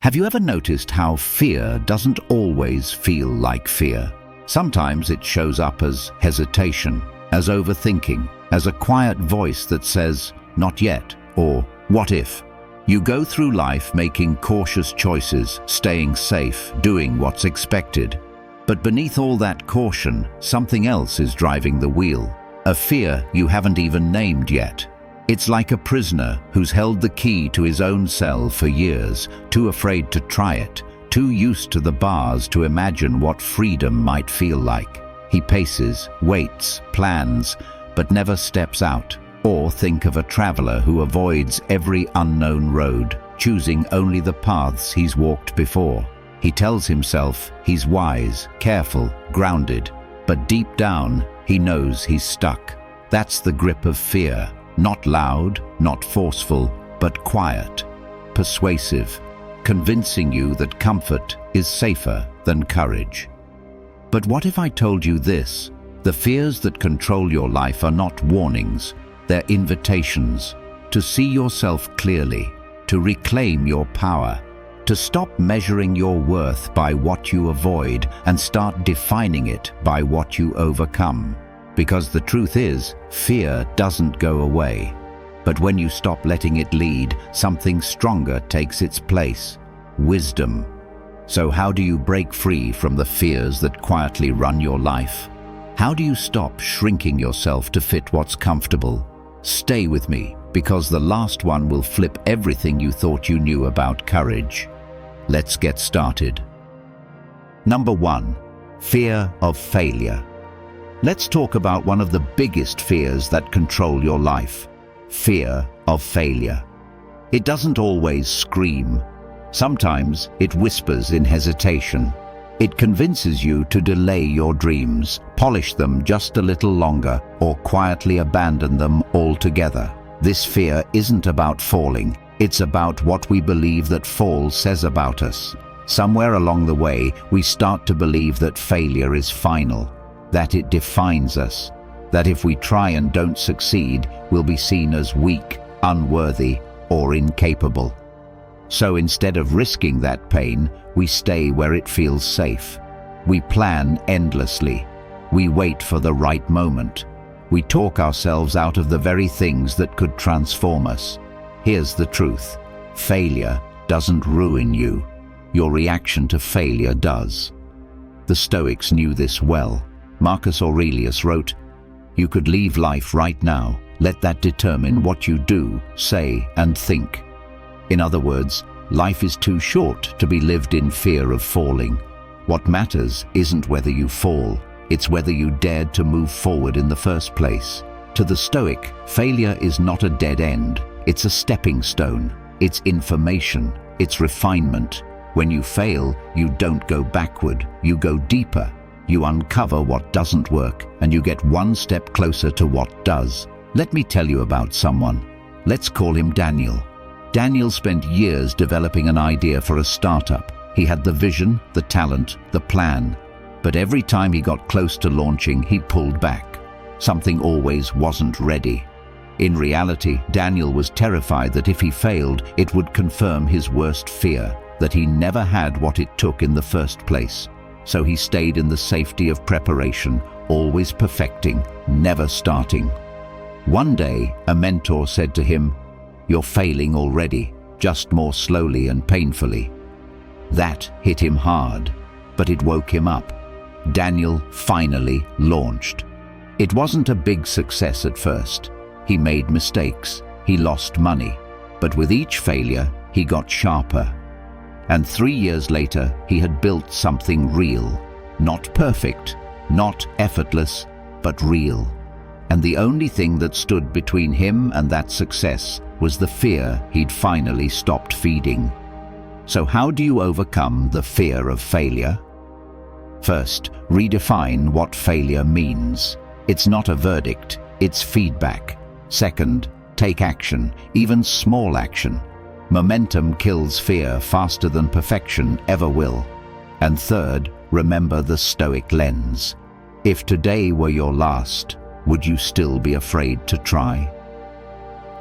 Have you ever noticed how fear doesn't always feel like fear? Sometimes it shows up as hesitation, as overthinking, as a quiet voice that says, "Not yet," or "What if?" You go through life making cautious choices, staying safe, doing what's expected. But beneath all that caution, something else is driving the wheel. A fear you haven't even named yet. It's like a prisoner who's held the key to his own cell for years, too afraid to try it, too used to the bars to imagine what freedom might feel like. He paces, waits, plans, but never steps out. Or think of a traveler who avoids every unknown road, choosing only the paths he's walked before. He tells himself he's wise, careful, grounded, but deep down, he knows he's stuck. That's the grip of fear. Not loud, not forceful, but quiet, persuasive, convincing you that comfort is safer than courage. But what if I told you this? The fears that control your life are not warnings, they're invitations to see yourself clearly, to reclaim your power, to stop measuring your worth by what you avoid and start defining it by what you overcome. Because the truth is, fear doesn't go away. But when you stop letting it lead, something stronger takes its place: wisdom. So how do you break free from the fears that quietly run your life? How do you stop shrinking yourself to fit what's comfortable? Stay with me, because the last one will flip everything you thought you knew about courage. Let's get started. Number 1. Fear of failure. Let's talk about one of the biggest fears that control your life: fear of failure. It doesn't always scream. Sometimes it whispers in hesitation. It convinces you to delay your dreams, polish them just a little longer, or quietly abandon them altogether. This fear isn't about falling. It's about what we believe that fall says about us. Somewhere along the way, we start to believe that failure is final, that it defines us, that if we try and don't succeed, we'll be seen as weak, unworthy, or incapable. So instead of risking that pain, we stay where it feels safe. We plan endlessly. We wait for the right moment. We talk ourselves out of the very things that could transform us. Here's the truth: failure doesn't ruin you. Your reaction to failure does. The Stoics knew this well. Marcus Aurelius wrote, "You could leave life right now. Let that determine what you do, say, and think." In other words, life is too short to be lived in fear of falling. What matters isn't whether you fall, it's whether you dared to move forward in the first place. To the Stoic, failure is not a dead end. It's a stepping stone. It's information. It's refinement. When you fail, you don't go backward. You go deeper. You uncover what doesn't work, and you get one step closer to what does. Let me tell you about someone. Let's call him Daniel. Daniel spent years developing an idea for a startup. He had the vision, the talent, the plan. But every time he got close to launching, he pulled back. Something always wasn't ready. In reality, Daniel was terrified that if he failed, it would confirm his worst fear, that he never had what it took in the first place. So he stayed in the safety of preparation, always perfecting, never starting. One day, a mentor said to him, "You're failing already, just more slowly and painfully." That hit him hard, but it woke him up. Daniel finally launched. It wasn't a big success at first. He made mistakes, he lost money, but with each failure, he got sharper. And 3 years later, he had built something real. Not perfect, not effortless, but real. And the only thing that stood between him and that success was the fear he'd finally stopped feeding. So how do you overcome the fear of failure? First, redefine what failure means. It's not a verdict, it's feedback. Second, take action, even small action. Momentum kills fear faster than perfection ever will. And third, remember the Stoic lens. If today were your last, would you still be afraid to try?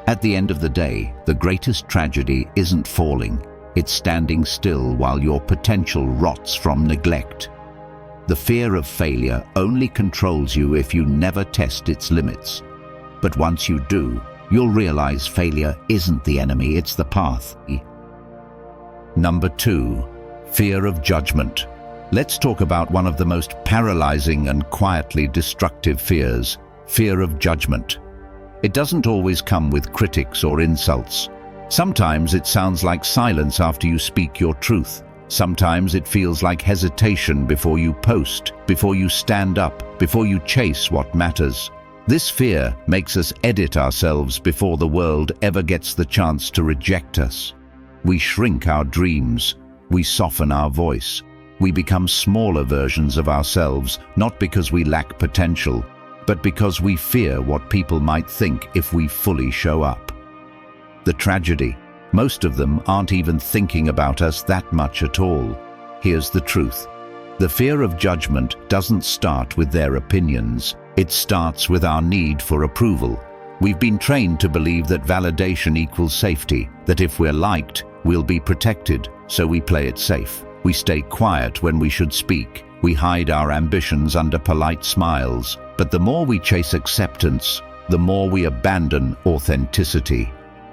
At the end of the day, the greatest tragedy isn't falling, It's standing still while your potential rots from neglect. The fear of failure only controls you if you never test its limits. But once you do, you'll realize failure isn't the enemy, it's the path. Number 2, fear of judgment. Let's talk about one of the most paralyzing and quietly destructive fears, fear of judgment. It doesn't always come with critics or insults. Sometimes it sounds like silence after you speak your truth. Sometimes it feels like hesitation before you post, before you stand up, before you chase what matters. This fear makes us edit ourselves before the world ever gets the chance to reject us. We shrink our dreams. We soften our voice. We become smaller versions of ourselves, not because we lack potential, but because we fear what people might think if we fully show up. The tragedy: most of them aren't even thinking about us that much at all. Here's the truth. The fear of judgment doesn't start with their opinions. It starts with our need for approval. We've been trained to believe that validation equals safety, that if we're liked, we'll be protected, so we play it safe. We stay quiet when we should speak. We hide our ambitions under polite smiles. But the more we chase acceptance, the more we abandon authenticity.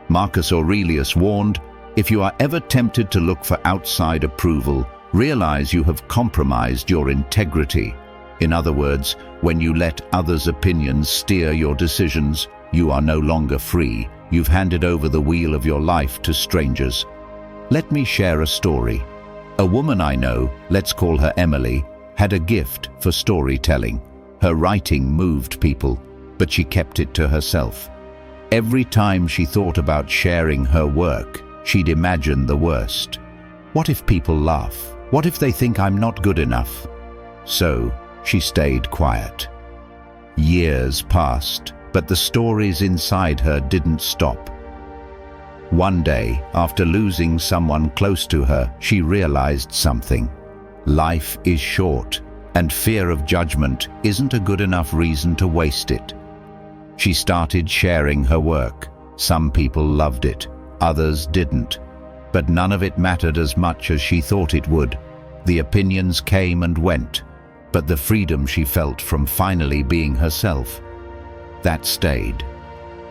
Marcus Aurelius warned, if you are ever tempted to look for outside approval, realize you have compromised your integrity. In other words, when you let others' opinions steer your decisions, you are no longer free. You've handed over the wheel of your life to strangers. Let me share a story. A woman I know, let's call her Emily, had a gift for storytelling. Her writing moved people, but she kept it to herself. Every time she thought about sharing her work, she'd imagine the worst. What if people laugh? What if they think I'm not good enough? So she stayed quiet. Years passed, but the stories inside her didn't stop. One day, after losing someone close to her, she realized something. Life is short, and fear of judgment isn't a good enough reason to waste it. She started sharing her work. Some people loved it, others didn't. But none of it mattered as much as she thought it would. The opinions came and went, but the freedom she felt from finally being herself, that stayed.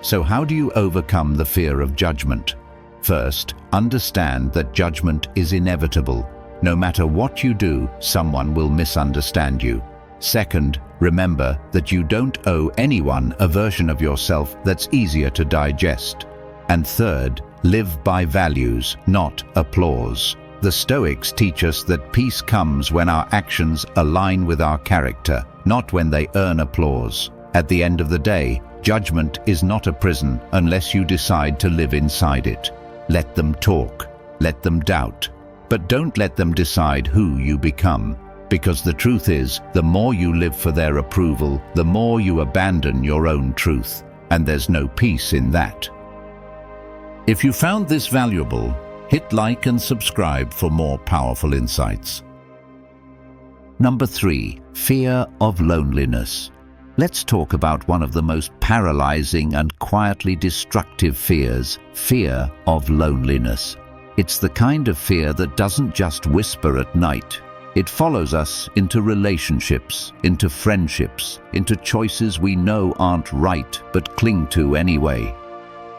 So how do you overcome the fear of judgment? First, understand that judgment is inevitable. No matter what you do, someone will misunderstand you. Second, remember that you don't owe anyone a version of yourself that's easier to digest. And third, live by values, not applause. The Stoics teach us that peace comes when our actions align with our character, not when they earn applause. At the end of the day, judgment is not a prison unless you decide to live inside it. Let them talk, let them doubt, but don't let them decide who you become. Because the truth is, the more you live for their approval, the more you abandon your own truth, and there's no peace in that. If you found this valuable, hit like and subscribe for more powerful insights. Number 3, fear of loneliness. Let's talk about one of the most paralyzing and quietly destructive fears, fear of loneliness. It's the kind of fear that doesn't just whisper at night. It follows us into relationships, into friendships, into choices we know aren't right but cling to anyway.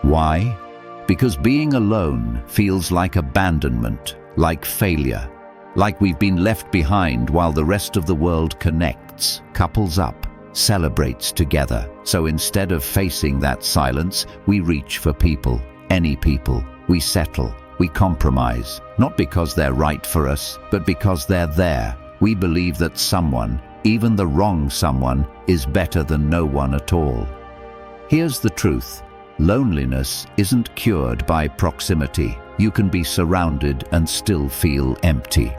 Why? Because being alone feels like abandonment, like failure, like we've been left behind while the rest of the world connects, couples up, celebrates together. So instead of facing that silence, we reach for people, any people. We settle, we compromise, not because they're right for us, but because they're there. We believe that someone, even the wrong someone, is better than no one at all. Here's the truth. Loneliness isn't cured by proximity. You can be surrounded and still feel empty.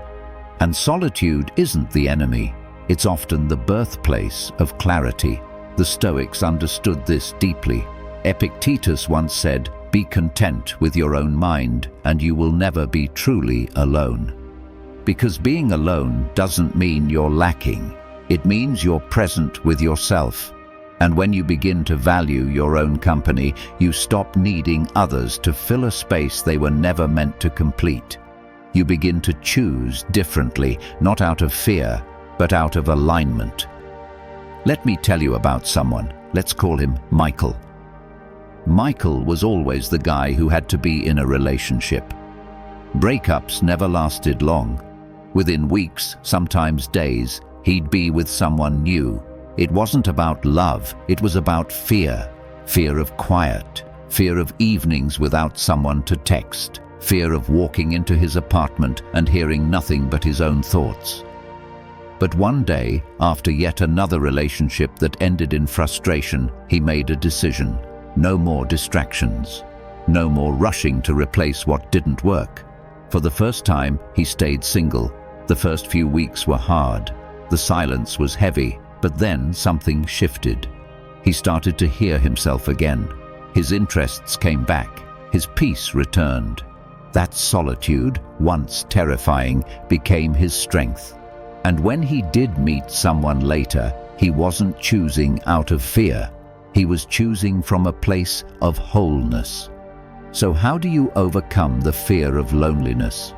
And solitude isn't the enemy. It's often the birthplace of clarity. The Stoics understood this deeply. Epictetus once said, "Be content with your own mind, and you will never be truly alone." Because being alone doesn't mean you're lacking. It means you're present with yourself. And when you begin to value your own company, you stop needing others to fill a space they were never meant to complete. You begin to choose differently, not out of fear, but out of alignment. Let me tell you about someone. Let's call him Michael. Michael was always the guy who had to be in a relationship. Breakups never lasted long. Within weeks, sometimes days, he'd be with someone new. It wasn't about love, it was about fear. Fear of quiet, fear of evenings without someone to text, fear of walking into his apartment and hearing nothing but his own thoughts. But one day, after yet another relationship that ended in frustration, he made a decision. No more distractions. No more rushing to replace what didn't work. For the first time, he stayed single. The first few weeks were hard. The silence was heavy, but then something shifted. He started to hear himself again. His interests came back. His peace returned. That solitude, once terrifying, became his strength. And when he did meet someone later, he wasn't choosing out of fear. He was choosing from a place of wholeness. So how do you overcome the fear of loneliness?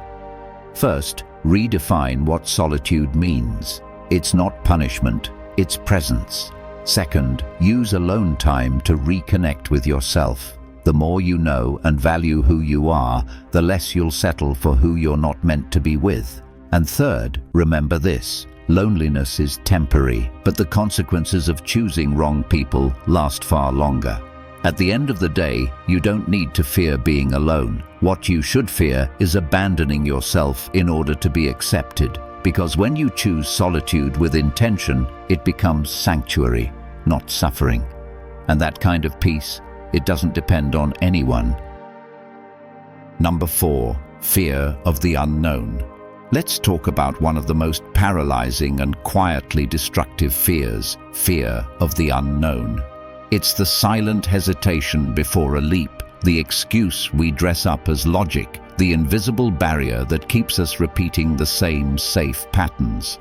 First, redefine what solitude means. It's not punishment, it's presence. Second, use alone time to reconnect with yourself. The more you know and value who you are, the less you'll settle for who you're not meant to be with. And third, remember this: loneliness is temporary, but the consequences of choosing wrong people last far longer. At the end of the day, you don't need to fear being alone. What you should fear is abandoning yourself in order to be accepted. Because when you choose solitude with intention, it becomes sanctuary, not suffering. And that kind of peace, it doesn't depend on anyone. Number 4, fear of the unknown. Let's talk about one of the most paralyzing and quietly destructive fears, fear of the unknown. It's the silent hesitation before a leap, the excuse we dress up as logic, the invisible barrier that keeps us repeating the same safe patterns.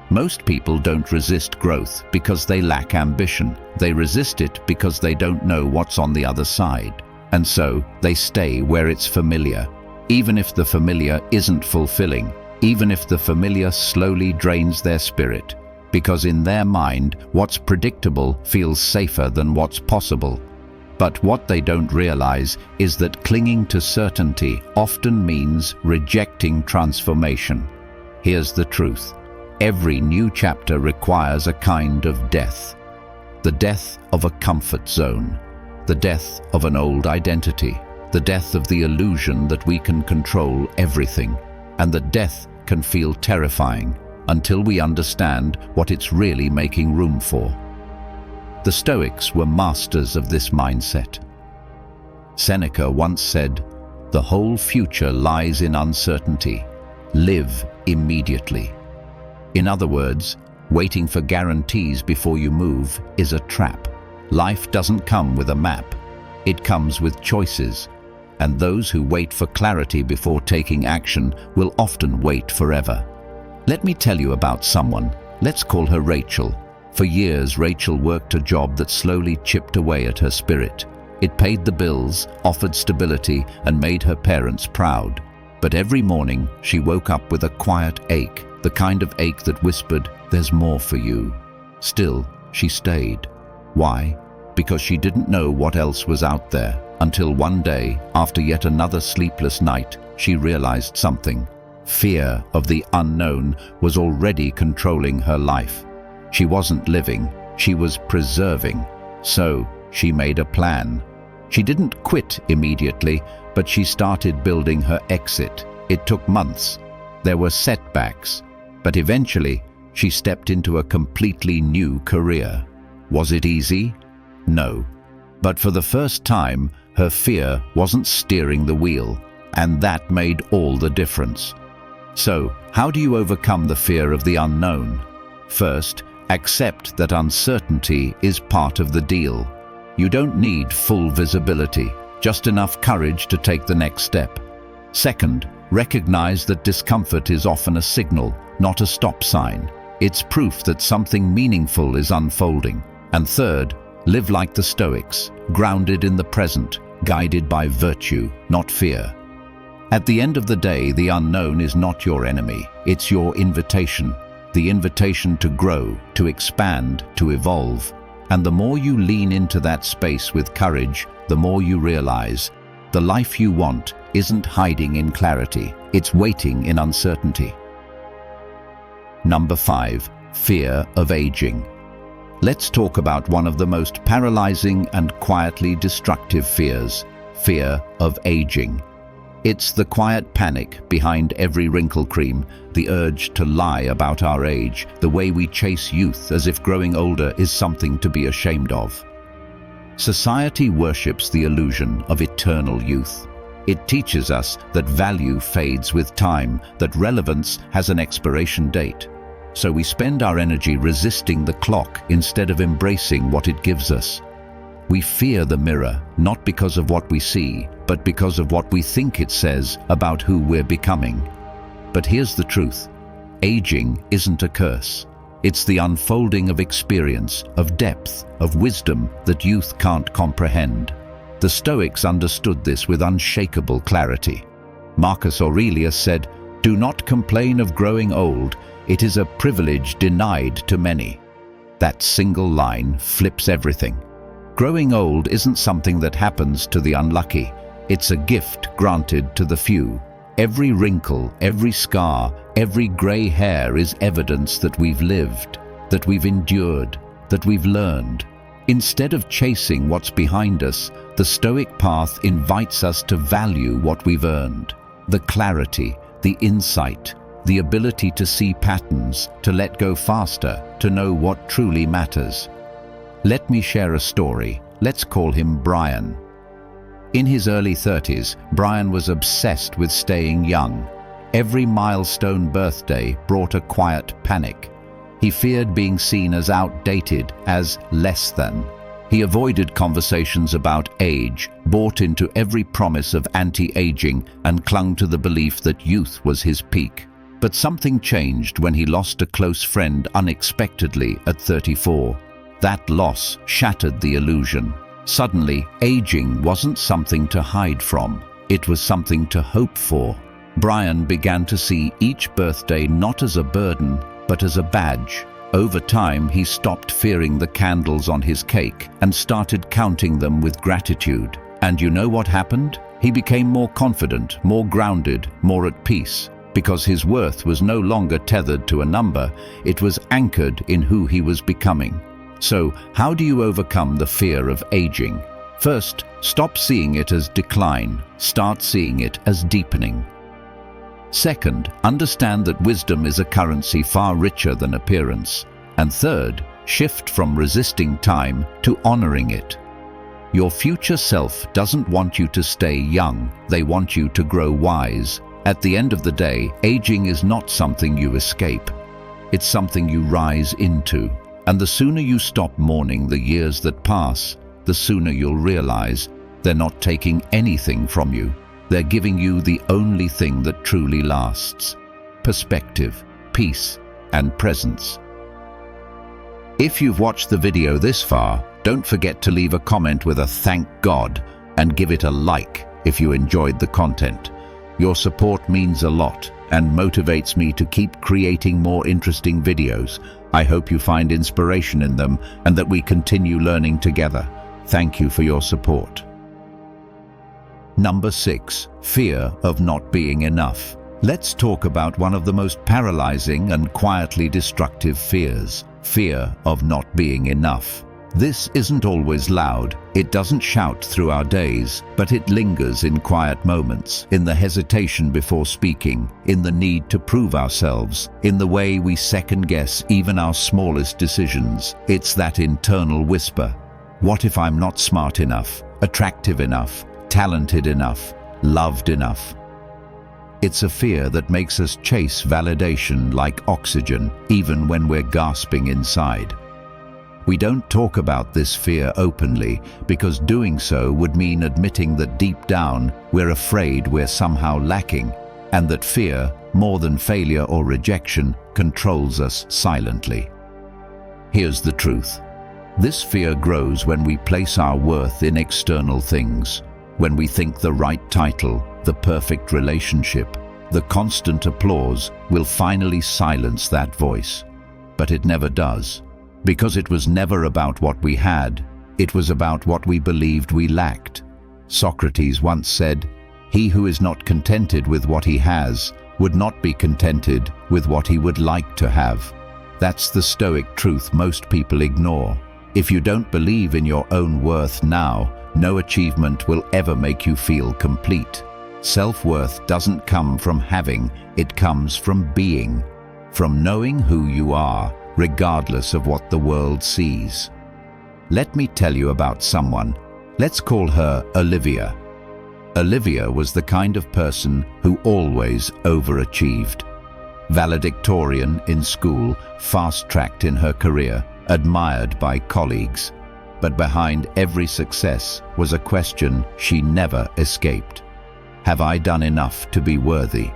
Most people don't resist growth because they lack ambition. They resist it because they don't know what's on the other side. And so they stay where it's familiar. Even if the familiar isn't fulfilling, even if the familiar slowly drains their spirit, because in their mind, what's predictable feels safer than what's possible. But what they don't realize is that clinging to certainty often means rejecting transformation. Here's the truth: every new chapter requires a kind of death. The death of a comfort zone, the death of an old identity, the death of the illusion that we can control everything. And that death can feel terrifying until we understand what it's really making room for. The Stoics were masters of this mindset. Seneca once said, "The whole future lies in uncertainty. Live immediately." In other words, waiting for guarantees before you move is a trap. Life doesn't come with a map. It comes with choices. And those who wait for clarity before taking action will often wait forever. Let me tell you about someone. Let's call her Rachel. For years, Rachel worked a job that slowly chipped away at her spirit. It paid the bills, offered stability, and made her parents proud. But every morning, she woke up with a quiet ache, the kind of ache that whispered, "There's more for you." Still, she stayed. Why? Because she didn't know what else was out there. Until one day, after yet another sleepless night, she realized something. Fear of the unknown was already controlling her life. She wasn't living, she was preserving. So she made a plan. She didn't quit immediately, but she started building her exit. It took months. There were setbacks, but eventually she stepped into a completely new career. Was it easy? No. But for the first time, her fear wasn't steering the wheel, and that made all the difference. So, how do you overcome the fear of the unknown? First, accept that uncertainty is part of the deal. You don't need full visibility, just enough courage to take the next step. Second, recognize that discomfort is often a signal, not a stop sign. It's proof that something meaningful is unfolding. And third, live like the Stoics, grounded in the present, guided by virtue, not fear. At the end of the day, the unknown is not your enemy. It's your invitation. The invitation to grow, to expand, to evolve. And the more you lean into that space with courage, the more you realize the life you want isn't hiding in clarity. It's waiting in uncertainty. Number 5. Fear of aging. Let's talk about one of the most paralyzing and quietly destructive fears: fear of aging. It's the quiet panic behind every wrinkle cream, the urge to lie about our age, the way we chase youth as if growing older is something to be ashamed of. Society worships the illusion of eternal youth. It teaches us that value fades with time, that relevance has an expiration date. So we spend our energy resisting the clock instead of embracing what it gives us. We fear the mirror, not because of what we see, but because of what we think it says about who we're becoming. But here's the truth: aging isn't a curse. It's the unfolding of experience, of depth, of wisdom that youth can't comprehend. The Stoics understood this with unshakable clarity. Marcus Aurelius said, "Do not complain of growing old. It is a privilege denied to many." That single line flips everything. Growing old isn't something that happens to the unlucky. It's a gift granted to the few. Every wrinkle, every scar, every gray hair is evidence that we've lived, that we've endured, that we've learned. Instead of chasing what's behind us, the Stoic path invites us to value what we've earned. The clarity, the insight, the ability to see patterns, to let go faster, to know what truly matters. Let me share a story. Let's call him Brian. In his early 30s, Brian was obsessed with staying young. Every milestone birthday brought a quiet panic. He feared being seen as outdated, as less than. He avoided conversations about age, bought into every promise of anti-aging, and clung to the belief that youth was his peak. But something changed when he lost a close friend unexpectedly at 34. That loss shattered the illusion. Suddenly, aging wasn't something to hide from. It was something to hope for. Brian began to see each birthday not as a burden, but as a badge. Over time, he stopped fearing the candles on his cake and started counting them with gratitude. And you know what happened? He became more confident, more grounded, more at peace. Because his worth was no longer tethered to a number, it was anchored in who he was becoming. So, how do you overcome the fear of aging? First, stop seeing it as decline. Start seeing it as deepening. Second, understand that wisdom is a currency far richer than appearance. And third, shift from resisting time to honoring it. Your future self doesn't want you to stay young. They want you to grow wise. At the end of the day, aging is not something you escape. It's something you rise into. And the sooner you stop mourning the years that pass, the sooner you'll realize they're not taking anything from you. They're giving you the only thing that truly lasts: perspective, peace, and presence. If you've watched the video this far, don't forget to leave a comment with a "thank God" and give it a like if you enjoyed the content. Your support means a lot and motivates me to keep creating more interesting videos. I hope you find inspiration in them and that we continue learning together. Thank you for your support. Number 6. Fear of not being enough. Let's talk about one of the most paralyzing and quietly destructive fears: fear of not being enough. This isn't always loud. It doesn't shout through our days, but it lingers in quiet moments, in the hesitation before speaking, in the need to prove ourselves, in the way we second-guess even our smallest decisions. It's that internal whisper: what if I'm not smart enough, attractive enough, talented enough, loved enough? It's a fear that makes us chase validation like oxygen, even when we're gasping inside. We don't talk about this fear openly because doing so would mean admitting that deep down we're afraid we're somehow lacking, and that fear, more than failure or rejection, controls us silently. Here's the truth. This fear grows when we place our worth in external things, when we think the right title, the perfect relationship, the constant applause will finally silence that voice. But it never does, because it was never about what we had, it was about what we believed we lacked. Socrates once said, "He who is not contented with what he has would not be contented with what he would like to have." That's the Stoic truth most people ignore. If you don't believe in your own worth now, no achievement will ever make you feel complete. Self-worth doesn't come from having, it comes from being, from knowing who you are, regardless of what the world sees. Let me tell you about someone. Let's call her Olivia. Olivia was the kind of person who always overachieved. Valedictorian in school, fast-tracked in her career, admired by colleagues. But behind every success was a question she never escaped. Have I done enough to be worthy?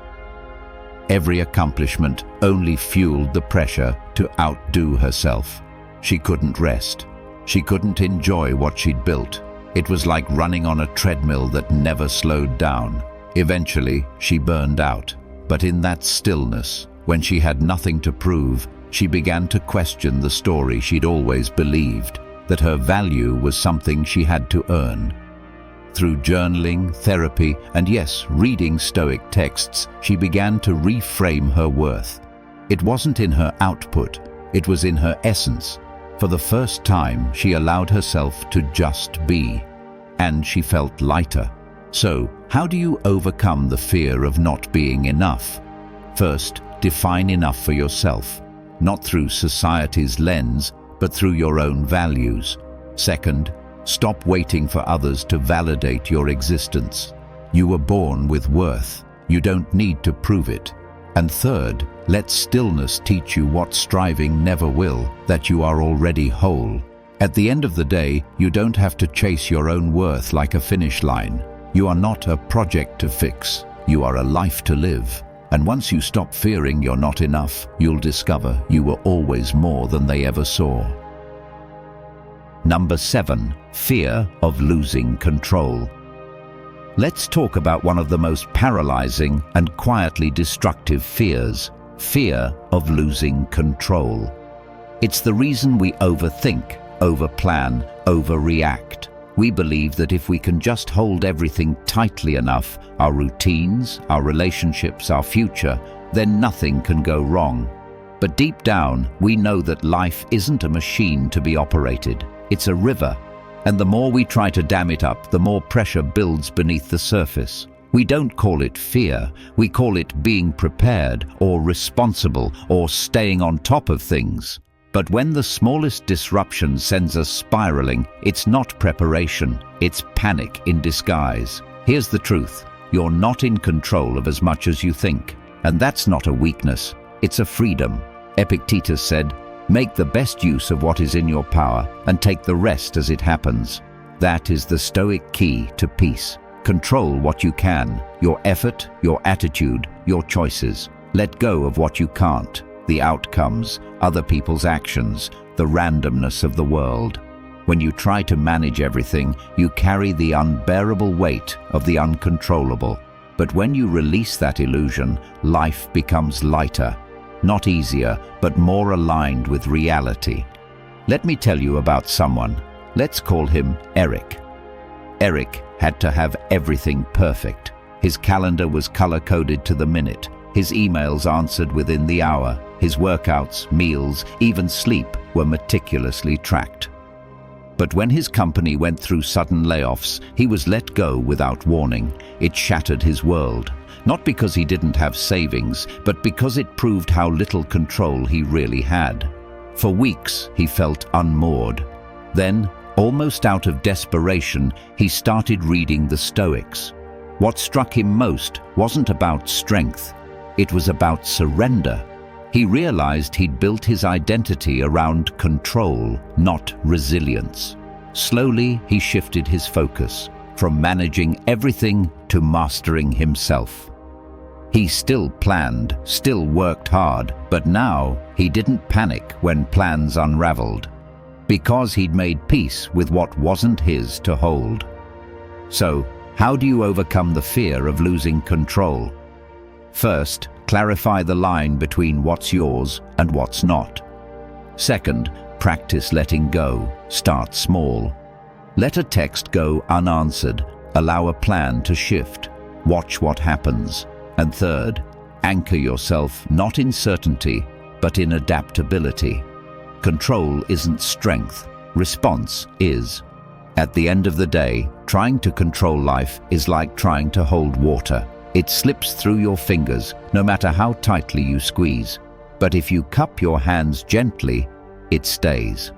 Every accomplishment only fueled the pressure to outdo herself. She couldn't rest. She couldn't enjoy what she'd built. It was like running on a treadmill that never slowed down. Eventually, she burned out. But in that stillness, when she had nothing to prove, she began to question the story she'd always believed, that her value was something she had to earn. Through journaling, therapy, and yes, reading Stoic texts, she began to reframe her worth. It wasn't in her output, it was in her essence. For the first time, she allowed herself to just be, and she felt lighter. So, how do you overcome the fear of not being enough? First, define enough for yourself, not through society's lens, but through your own values. Second, stop waiting for others to validate your existence. You were born with worth. You don't need to prove it. And third, let stillness teach you what striving never will, that you are already whole. At the end of the day, you don't have to chase your own worth like a finish line. You are not a project to fix. You are a life to live. And once you stop fearing you're not enough, you'll discover you were always more than they ever saw. Number 7, fear of losing control. Let's talk about one of the most paralyzing and quietly destructive fears, fear of losing control. It's the reason we overthink, overplan, overreact. We believe that if we can just hold everything tightly enough, our routines, our relationships, our future, then nothing can go wrong. But deep down, we know that life isn't a machine to be operated. It's a river. And the more we try to dam it up, the more pressure builds beneath the surface. We don't call it fear, we call it being prepared or responsible or staying on top of things. But when the smallest disruption sends us spiraling, it's not preparation, it's panic in disguise. Here's the truth, you're not in control of as much as you think. And that's not a weakness, it's a freedom. Epictetus said, "Make the best use of what is in your power and take the rest as it happens." That is the Stoic key to peace. Control what you can, your effort, your attitude, your choices. Let go of what you can't, the outcomes, other people's actions, the randomness of the world. When you try to manage everything, you carry the unbearable weight of the uncontrollable. But when you release that illusion, life becomes lighter. Not easier, but more aligned with reality. Let me tell you about someone. Let's call him Eric. Eric had to have everything perfect. His calendar was color-coded to the minute. His emails answered within the hour. His workouts, meals, even sleep were meticulously tracked. But when his company went through sudden layoffs, he was let go without warning. It shattered his world. Not because he didn't have savings, but because it proved how little control he really had. For weeks, he felt unmoored. Then, almost out of desperation, he started reading the Stoics. What struck him most wasn't about strength. It was about surrender. He realized he'd built his identity around control, not resilience. Slowly, he shifted his focus, from managing everything to mastering himself. He still planned, still worked hard, but now he didn't panic when plans unraveled, because he'd made peace with what wasn't his to hold. So, How do you overcome the fear of losing control? First, clarify the line between what's yours and what's not. Second, practice letting go. Start small. Let a text go unanswered. Allow a plan to shift. Watch what happens. And third, anchor yourself not in certainty, but in adaptability. Control isn't strength. Response is. At the end of the day, trying to control life is like trying to hold water. It slips through your fingers, no matter how tightly you squeeze. But if you cup your hands gently, it stays.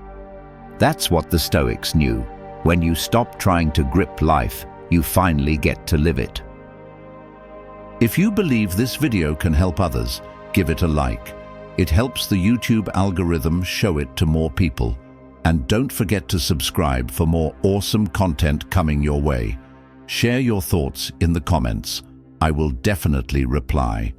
That's what the Stoics knew. When you stop trying to grip life, you finally get to live it. If you believe this video can help others, give it a like. It helps the YouTube algorithm show it to more people. And don't forget to subscribe for more awesome content coming your way. Share your thoughts in the comments. I will definitely reply.